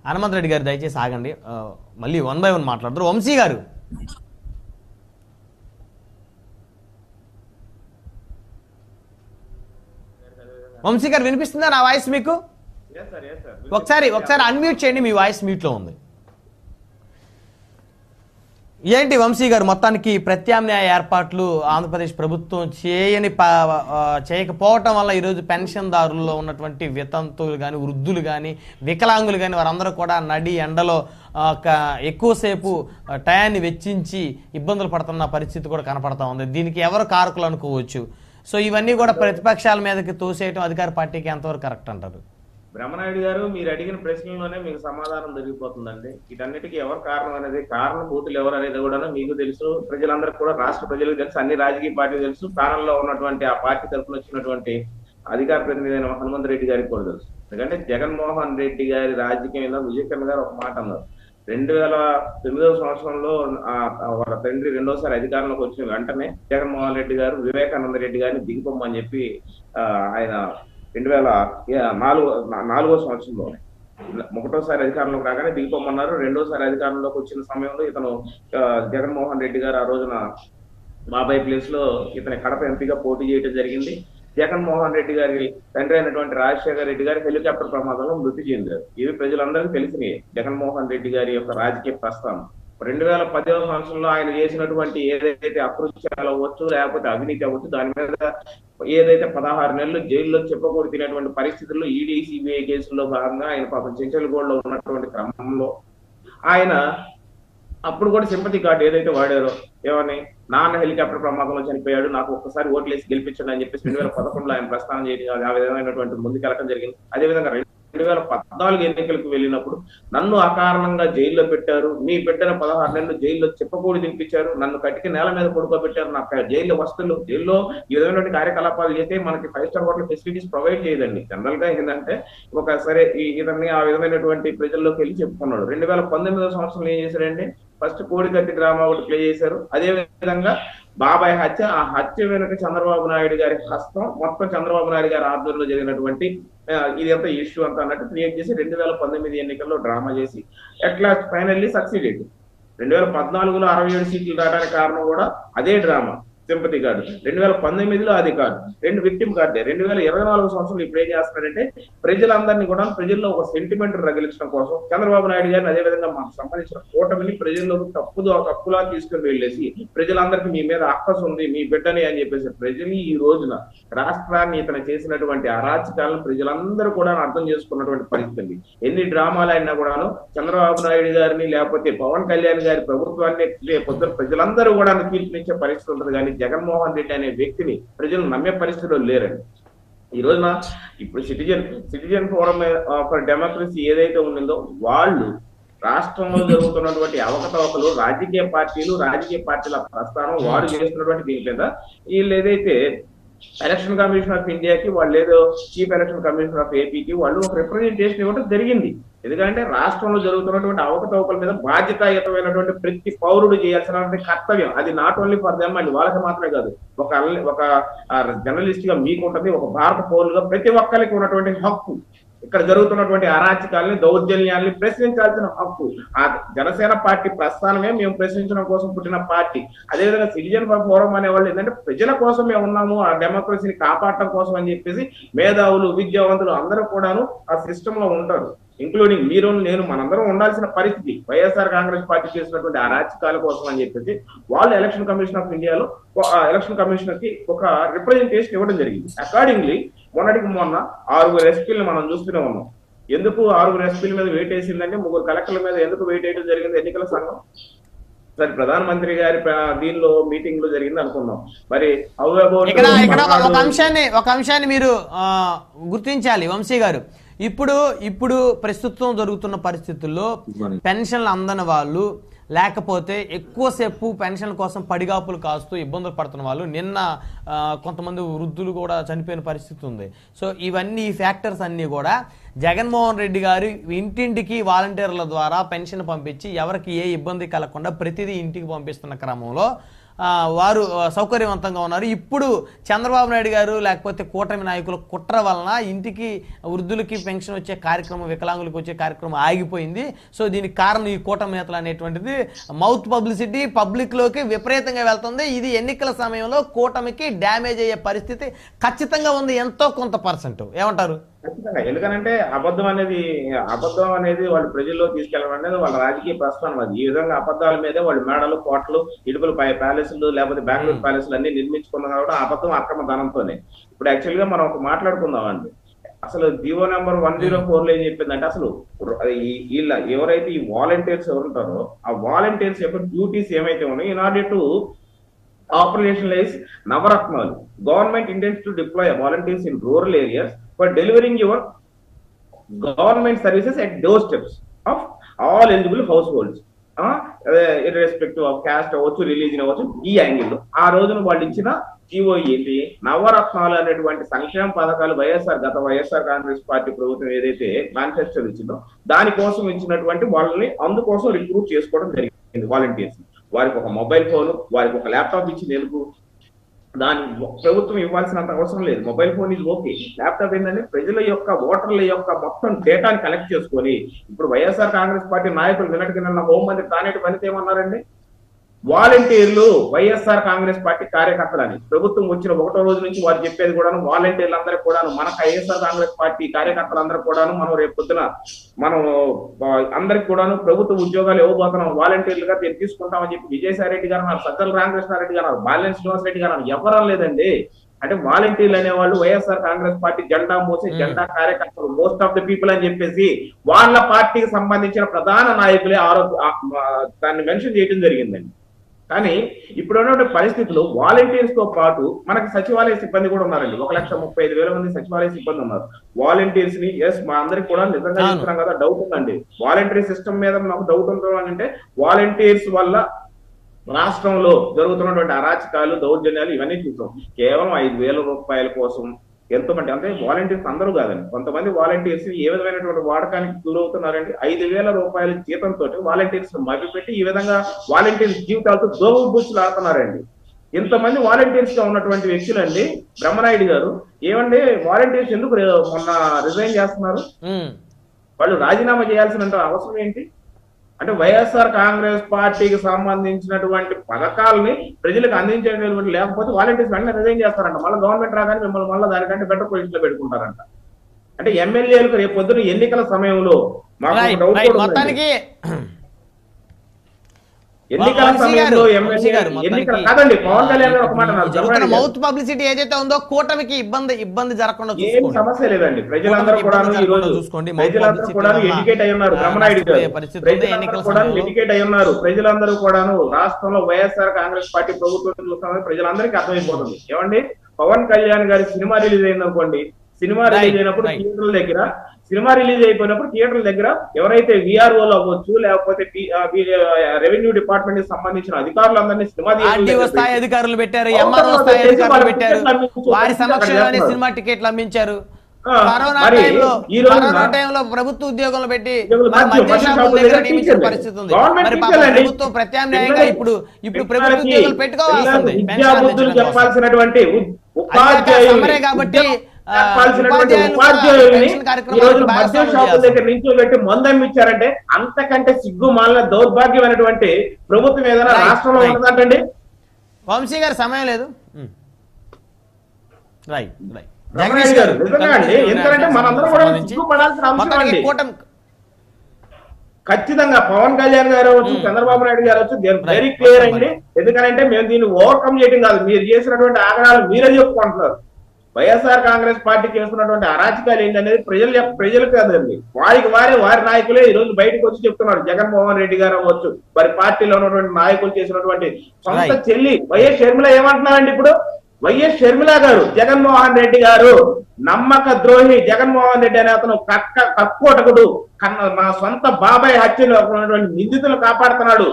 హనుమంత్ రెడ్డి గారు దయచేసి ఆగండి, మళ్ళీ 1 by 1 మాట్లాడతారు. వంశీ గారు, వంశీ గారు వినిపిస్తుందా నా వాయిస్ మీకు? ఒకసారి అన్మ్యూట్ చేయండి, మీ వాయిస్ మ్యూట్లో ఉంది. ఏంటి వంశీ గారు, మొత్తానికి ప్రత్యామ్నాయ ఏర్పాట్లు ఆంధ్రప్రదేశ్ ప్రభుత్వం చేయకపోవటం వల్ల ఈరోజు పెన్షన్దారుల్లో ఉన్నటువంటి వితంతువులు కానీ, వృద్ధులు కానీ, వికలాంగులు కానీ వారందరూ కూడా నడి ఎండలో ఎక్కువసేపు టయాన్ని వెచ్చించి ఇబ్బందులు పడుతున్న పరిస్థితి కూడా కనపడతా ఉంది. దీనికి ఎవరు కారకులు అనుకోవచ్చు? సో ఇవన్నీ కూడా ప్రతిపక్షాల మీదకి తోసేయటం అధికార పార్టీకి ఎంతవరకు కరెక్ట్ అంటారు? బ్రహ్మనాయుడు గారు, మీరు అడిగిన ప్రశ్నలోనే మీకు సమాధానం దొరికిపోతుందండి. వీటన్నిటికీ ఎవరు కారణం అనేది, కారణభూతులు ఎవరు అనేది కూడా మీకు తెలుసు, ప్రజలందరికీ కూడా, రాష్ట్ర ప్రజలకు తెలుసు, అన్ని రాజకీయ పార్టీలు తెలుసు, స్థానంలో ఉన్నటువంటి ఆ పార్టీ తరఫున వచ్చినటువంటి అధికార ప్రతినిధి అయిన హనుమంత్ రెడ్డి గారికి కూడా తెలుసు. ఎందుకంటే జగన్మోహన్ రెడ్డి గారి రాజకీయంలో విజయకరణ్ గారు ఒక మాట అన్నారు. 2009 సంవత్సరంలో వాళ్ళ తండ్రి రెండోసారి అధికారంలోకి వచ్చిన వెంటనే జగన్మోహన్ రెడ్డి గారు వివేకానంద రెడ్డి గారిని దిగిపోమని చెప్పి ఆయన 2004 సంవత్సరంలోనే ఒకటోసారి అధికారంలోకి రాగానే దిగిపోమన్నారు. రెండోసారి అధికారంలోకి వచ్చిన సమయంలో ఇతను జగన్మోహన్ రెడ్డి గారు ఆ రోజున బాబాయ్ ప్లేస్ లో ఇతని కడప ఎంపీగా పోటీ చేయడం జరిగింది. జగన్మోహన్ రెడ్డి గారి తండ్రి అయినటువంటి రాజశేఖర రెడ్డి గారి హెలికాప్టర్ ప్రమాదంలో మృతి చెందారు. ఇవి ప్రజలందరికీ తెలిసినాయి జగన్మోహన్ రెడ్డి గారి యొక్క రాజకీయ ప్రస్థానం. 2010 సంవత్సరంలో ఆయన చేసినటువంటి ఏదైతే అకృత్యాలు అవ్వచ్చు, లేకపోతే అవినీతి అవ్వచ్చు, దాని మీద ఏదైతే 16 నెలలు జైల్లో చెప్పకూడదు తినేటువంటి పరిస్థితుల్లో ఈడీ సిబిఐ కేసుల్లో భాగంగా ఆయన పాపం చెంచల్గూడలో ఉన్నటువంటి క్రమంలో ఆయన అప్పుడు కూడా సింపతి కార్డు ఏదైతే వాడారో, ఏమని నాన్న హెలికాప్టర్ ప్రమాదంలో చనిపోయాడు, నాకు ఒక్కసారి ఓట్లేసి గెలిపించండి అని చెప్పేసి 2011లో ఆయన ప్రస్థానం చేయడం, ఆ విధమైనటువంటి ముందుకెళ్ళడం జరిగింది. అదేవిధంగా 2014 ఎన్నికలకు వెళ్ళినప్పుడు నన్ను అకారణంగా జైల్లో పెట్టారు, మీ బిడ్డను 16 నెలలు జైల్లో చెప్పకూడదు తినిపించారు, నన్ను కట్టికి నేల మీద పడుకోబెట్టారు, నాకు జైల్లో వస్తువులు, జైల్లో ఈ విధమైనటువంటి కార్యకలాపాలు చేస్తే మనకి 5 స్టార్ హోటల్ ఫెసిలిటీస్ ప్రొవైడ్ చేయదండి. జనరల్ గా ఏంటంటే ఒక సరే ఇతన్ని ఆ విధమైనటువంటి ప్రజల్లోకి వెళ్ళి చెప్పుకున్నాడు. 2019 సంవత్సరంలో ఏం చేశారండి, ఫస్ట్ కోడికత్తి డ్రామా ఒకటి ప్లే చేశారు. అదే విధంగా బాబాయ్ హత్య, ఆ హత్య వెనుక చంద్రబాబు నాయుడు గారి హస్తం, మొత్తం చంద్రబాబు నాయుడు గారి ఆధ్వర్యంలో జరిగినటువంటి ఇది అంతా ఇష్యూ అంతా అన్నట్టు క్రియేట్ చేసి 2019 ఎన్నికల్లో డ్రామా చేసి ఎట్లా ఫైనల్లీ సక్సీడెడ్. 2014లో 67 సీట్లు రావడానికి కారణం కూడా అదే డ్రామా, సింపతి కార్డు. 2019లో అది కార్డు, 2 విక్టిమ్ కార్డే. 2024 సంవత్సరంలో ఇప్పుడు ఏం చేస్తున్నారంటే ప్రజలందరినీ కూడా ప్రజల్లో ఒక సెంటిమెంట్ రగిలించడం కోసం చంద్రబాబు నాయుడు గారిని, అదేవిధంగా మాకు సంబంధించిన కూటమిని ప్రజల్లోకి తప్పులా తీసుకుని వెళ్ళేసి ప్రజలందరికీ మీ మీద అక్కసు ఉంది, మీ బిడ్డని అని చెప్పేసి ప్రజలు ఈ రోజున రాష్ట్రాన్ని ఇతను చేసినటువంటి అరాచకాలను ప్రజలందరూ కూడా అర్థం చేసుకున్నటువంటి పరిస్థితి. ఎన్ని డ్రామాలు అయినా కూడాను చంద్రబాబు నాయుడు గారిని లేకపోతే పవన్ కళ్యాణ్ గారి ప్రభుత్వాన్ని పొద్దున ప్రజలందరూ కూడా తీర్పునిచ్చే పరిస్థితి ఉంటుంది, కానీ జగన్మోహన్ రెడ్డి అనే వ్యక్తిని ప్రజలు నమ్మే పరిస్థితిలో లేరండి. ఈ రోజున ఇప్పుడు సిటిజన్ ఫోరం ఫర్ డెమోక్రసీ ఏదైతే ఉండిందో వాళ్ళు రాష్ట్రంలో జరుగుతున్నటువంటి అవకతవకలు, రాజకీయ పార్టీల ప్రస్థానం, వారు చేస్తున్నటువంటి దీని మీద వీళ్ళు ఏదైతే ఎలక్షన్ కమిషన్ ఆఫ్ ఇండియాకి, వాళ్ళు ఏదో చీఫ్ ఎలక్షన్ కమిషన్ ఆఫ్ ఏపీకి వాళ్ళు ఒక రిప్రజెంటేషన్ ఇవ్వడం జరిగింది. ఎందుకంటే రాష్ట్రంలో జరుగుతున్నటువంటి అవకతవకల మీద బాధ్యతాయుతమైనటువంటి ప్రతి పౌరుడు చేయాల్సినటువంటి కర్తవ్యం, అది నాట్ ఓన్లీ ఫర్ దెమ్ అండి, వాళ్ళకి మాత్రమే కాదు, ఒక జర్నలిస్ట్ గా మీకు ఉంటుంది, ఒక భారత పౌరులుగా ప్రతి ఒక్కరికి ఉన్నటువంటి హక్కు. ఇక్కడ జరుగుతున్నటువంటి అరాచకాలని, దౌర్జన్యాల్ని ప్రశ్నించాల్సిన హక్కు. ఆ జనసేన పార్టీ ప్రస్థానమే మేము ప్రశ్నించడం కోసం పుట్టిన పార్టీ. అదేవిధంగా సిటిజన్ ఫోరం అనే వాళ్ళు ఏంటంటే ప్రజల కోసం మేము ఉన్నాము, ఆ డెమోక్రసీని కాపాడటం కోసం అని చెప్పేసి మేధావులు, విద్యావంతులు అందరూ కూడాను ఆ సిస్టమ్ లో ఉంటారు, ఇంక్లూడింగ్ మీరు నేను, మనందరం ఉండాల్సిన పరిస్థితి. వైఎస్ఆర్ కాంగ్రెస్ పార్టీ చేసినటువంటి అరాచకాల కోసం అని చెప్పేసి వాళ్ళు ఎలక్షన్ కమిషన్ ఆఫ్ ఇండియాలో ఎలక్షన్ కమిషనర్ కి ఒక రిప్రజెంటేషన్ ఇవ్వడం జరిగింది. అకార్డింగ్లీ మొన్నటికి మొన్న 6 ఎస్పీలు మనం చూస్తూనే ఉన్నాం. ఎందుకు 6 ఎస్పీల మీద వెయిట్ వేసిందంటే 3 కలెక్టర్ల మీద ఎందుకు వెయిట్ వేయడం జరిగింది? ఎన్నికల సంఘం సరే ప్రధానమంత్రి గారి దీనిలో మీటింగ్ లో జరిగింది అనుకున్నాం. మరి ఒక అంశాన్ని మీరు గుర్తించాలి వంశీ గారు. ఇప్పుడు ప్రస్తుతం జరుగుతున్న పరిస్థితుల్లో పెన్షన్లు అందని వాళ్ళు, లేకపోతే ఎక్కువసేపు పెన్షన్ కోసం పడిగాపులు కాస్తూ ఇబ్బందులు పడుతున్న వాళ్ళు, నిన్న కొంతమంది వృద్ధులు కూడా చనిపోయిన పరిస్థితి ఉంది. సో ఇవన్నీ ఈ ఫ్యాక్టర్స్ అన్నీ కూడా జగన్మోహన్ రెడ్డి గారు ఇంటింటికి వాలంటీర్ల ద్వారా పెన్షన్ పంపించి ఎవరికి ఏ ఇబ్బంది కలగకుండా ప్రతిదీ ఇంటికి పంపిస్తున్న క్రమంలో వారు సౌకర్యవంతంగా ఉన్నారు. ఇప్పుడు చంద్రబాబు నాయుడు గారు లేకపోతే కూటమి నాయకుల కుట్ర వలన ఇంటికి వృద్ధులకి పెన్షన్ వచ్చే కార్యక్రమం, వికలాంగులకు వచ్చే కార్యక్రమం ఆగిపోయింది. సో దీనికి కారణం ఈ కూటమి నేతలు అనేటువంటిది మౌత్ పబ్లిసిటీ పబ్లిక్లోకి విపరీతంగా వెళ్తుంది. ఇది ఎన్నికల సమయంలో కూటమికి డ్యామేజ్ అయ్యే పరిస్థితి ఖచ్చితంగా ఉంది, ఎంతో కొంత పర్సెంట్. ఏమంటారు? ఖచ్చితంగా. ఎందుకంటే అబద్ధం అనేది వాళ్ళు ప్రజల్లో తీసుకెళ్ళడం అనేది వాళ్ళ రాజకీయ ప్రస్థానం. అది ఈ విధంగా అబద్ధాల మీదే వాళ్ళు మేడలు, కోటలు, ఇటుకలు ప్యాలెస్లు లేకపోతే బెంగళూరు ప్యాలెస్లు అన్ని నిర్మించుకున్నాం కూడా అబద్ధం అక్రమ ధనంతోనే. ఇప్పుడు యాక్చువల్ గా మనం ఒక మాట్లాడుకుందామండి. అసలు జీవో నెంబర్ 104 లో ఏం చెప్పిందంటే అసలు వీళ్ళ ఎవరైతే ఈ వాలంటీర్స్ ఎవరుంటారో ఆ వాలంటీర్స్ యొక్క డ్యూటీస్ ఏమైతే ఉన్నాయో in order to operationalize Navaratnalu. Government intends to deploy volunteers in rural areas for delivering your government services at doorsteps of all eligible households. Irrespective of caste అవ్వచ్చు, రిలీజన్ అవ్వచ్చు. ఈ angle ఆ రోజున వాళ్ళు ఇచ్చిన జీవో ఏంటి, నవరత్నాలు అనేటువంటి సంక్షేమ పథకాలు వైఎస్ఆర్ కాంగ్రెస్ పార్టీ ప్రభుత్వం ఏదైతే మేనిఫెస్టో ఇచ్చిందో దానికోసం ఇచ్చినటువంటి వాళ్ళని అందుకోసం రిక్రూట్ చేసుకోవడం జరిగింది వాలంటీర్స్. వారికి ఒక మొబైల్ ఫోన్, వారికి ఒక ల్యాప్టాప్ ఇచ్చింది. ఎందుకు? దాని ప్రభుత్వం ఇవ్వాల్సినంత అవసరం లేదు. మొబైల్ ఫోన్ ఇది ఓకే. ల్యాప్టాప్ ఏంటంటే ప్రజల యొక్క ఓటర్ల యొక్క మొత్తం డేటాని కలెక్ట్ చేసుకొని ఇప్పుడు వైఎస్ఆర్ కాంగ్రెస్ పార్టీ నాయకులు నిన్నటికి నిన్న హోంమంత్రి తానేటి వనిత ఏమన్నారండి, వాలంటీర్లు వైఎస్ఆర్ కాంగ్రెస్ పార్టీ కార్యకర్తలని. ప్రభుత్వం వచ్చిన 1వ రోజు నుంచి వారు చెప్పేది కూడాను వాలంటీర్లు అందరూ కూడాను మన వైఎస్ఆర్ కాంగ్రెస్ పార్టీ కార్యకర్తలందరూ కూడాను మనం రేపు పొద్దున మనం అందరికి కూడాను ప్రభుత్వ ఉద్యోగాలు ఇవ్వబోతున్నాం, వాలంటీర్లుగా తీసుకుంటామని చెప్పి విజయసాయి రెడ్డి గారు అన్నారు, సజ్జల రామకృష్ణారెడ్డి గారు అన్నారు, బాలినేని శ్రీనివాస్ రెడ్డి గారు అన్నారు. ఎవరం లేదండి. అంటే వాలంటీర్లు అనేవాళ్ళు వైఎస్ఆర్ కాంగ్రెస్ పార్టీ జెండా మోసే జెండా కార్యకర్తలు, మోస్ట్ ఆఫ్ ద పీపుల్ అని చెప్పేసి వాళ్ళ పార్టీకి సంబంధించిన ప్రధాన నాయకులే దాన్ని మెన్షన్ చేయడం జరిగిందండి. కానీ ఇప్పుడు ఉన్నటువంటి పరిస్థితులు వాలంటీర్స్ తో పాటు మనకి సచివాలయ సిబ్బంది కూడా ఉన్నారండి. 1,35,000 మంది సచివాలయ సిబ్బంది ఉన్నారు. వాలంటీర్స్ ని మా అందరికి కూడా నిజంగా చెప్తున్నాం కదా, డౌట్ ఉందండి. వాలంటీర్ సిస్టమ్ మీద మాకు డౌట్ ఉంటుంది అంటే వాలంటీర్స్ వల్ల రాష్ట్రంలో జరుగుతున్నటువంటి అరాచకాలు, దౌర్జన్యాలు ఇవన్నీ చూసాం. కేవలం 5,000 రూపాయల కోసం ఎంతమంది అంటే వాలంటీర్స్ అందరూ కాదండి, కొంతమంది వాలంటీర్స్ ఏ విధమైనటువంటి వాడకానికి గురవుతున్నారండి. 5,000 రూపాయల జీతంతో వాలంటీర్స్ మభ్యపెట్టి ఈ విధంగా వాలంటీర్స్ జీవితాలతో దోబుచ్చులు ఆడుతున్నారండి. ఇంతమంది వాలంటీర్స్ గా ఉన్నటువంటి వ్యక్తులండి. బ్రహ్మనాయుడు గారు ఏమండి వాలంటీర్స్ ఎందుకు మొన్న రిజైన్ చేస్తున్నారు? వాళ్ళు రాజీనామా చేయాల్సిన అవసరం ఏంటి? అంటే వైఎస్ఆర్ కాంగ్రెస్ పార్టీకి సంబంధించినటువంటి పథకాలని ప్రజలకు అందించేటువంటి లేకపోతే వాలంటీర్స్ వెంటనే రిజైన్ చేస్తారంట. మళ్ళీ గవర్నమెంట్ రాగానే మిమ్మల్ని మళ్ళీ దానికంటే బెటర్ పొజిషన్ లో పెట్టుకుంటారంట. అంటే ఎమ్మెల్యేలకు రేపు పొద్దున ఎన్నికల సమయంలో కాదండి పవన్ కళ్యాణ్ గారు ఒక మాట అన్నారు, మౌత్ పబ్లిసిటీ ఏదైతే ఉందో కూటమికి ఇబ్బంది జరగకుండా ఏం సమస్య లేదండి. ప్రజలందరూ కూడా ఈ రోజు ప్రజలందరూ కూడా ఎడ్యుకేట్ అయి ఉన్నారు. బ్రహ్మనాయుడు గారు ప్రజలందరూ కూడా ఎడ్యుకేట్ అయి ఉన్నారు. ప్రజలందరూ కూడాను రాష్ట్రంలో వైఎస్ఆర్ కాంగ్రెస్ పార్టీ ప్రభుత్వం చూస్తున్నారు. ప్రజలందరికీ అర్థమైపోతుంది. ఏమండి పవన్ కళ్యాణ్ గారి సినిమా రిలీజ్ అయింది అనుకోండి, సినిమా రిలీజ్ అయినప్పుడు థియేటర్ల దగ్గర సినిమా రిలీజ్ అయిపోయినప్పుడు థియేటర్ల దగ్గర ఎవరైతే విఆర్ఓలు అవ్వచ్చు లేకపోతే రెవెన్యూ డిపార్ట్మెంట్ కి సంబంధించిన అధికారులందరినీ అధికారులు పెట్టారు, ఎంఆర్ఓ స్థాయి అధికారులు పెట్టారు, వారి సమక్షంలోనే సినిమా టికెట్లు అమ్మించారు. కరోనా టైంలో ప్రభుత్వ ఉద్యోగంలో పెట్టి నియమించిన పరిస్థితి ఉంది. మరి ప్రభుత్వం ప్రత్యామ్నాయంగా ఇప్పుడు ప్రభుత్వ ఉద్యోగాలు పెట్టుకోవాల్సింది చెప్పాల్సినటువంటి కాబట్టి నించోబెట్టి మందమ్మిచ్చారంటే అంతకంటే సిగ్గు మాలిన దౌర్భాగ్యమైనటువంటి ప్రభుత్వం ఏదైనా రాష్ట్రంలో ఉంటుందంటండి. వంశీ గారు సమయం లేదు. జగదీష్ గారు నిజంగా అండి, ఎందుకంటే మనందరం కూడా సిగ్గుపడాల్సిన అవసరం అండి. ఖచ్చితంగా పవన్ కళ్యాణ్ గారు అవచ్చు, చంద్రబాబు నాయుడు గారు అవచ్చు, వెరీ క్లియర్ అండి. ఎందుకంటే మేము దీన్ని ఓవర్కమ్ చేయడం కాదు, మీరు చేసినటువంటి ఆగ్రహాలు మీరే చెప్పుకుంటున్నారు. వైఎస్ఆర్ కాంగ్రెస్ పార్టీ చేస్తున్నటువంటి అరాచకాలు ఏంటనేది ప్రజలు కాదండి, వారి నాయకులే ఈ రోజు బయటకు వచ్చి చెప్తున్నారు. జగన్మోహన్ రెడ్డి గారు అవ్వచ్చు, వారి పార్టీలో ఉన్నటువంటి నాయకులు చేసినటువంటి సొంత చెల్లి వైఎస్ షర్మిల ఏమంటున్నారండి ఇప్పుడు? వైఎస్ షర్మిల గారు జగన్మోహన్ రెడ్డి గారు నమ్మక ద్రోహి, జగన్మోహన్ రెడ్డి అనే అతను కక్కోటకుడు, మా సొంత బాబాయ్ హత్యలో ఉన్నటువంటి నిందితులను కాపాడుతున్నాడు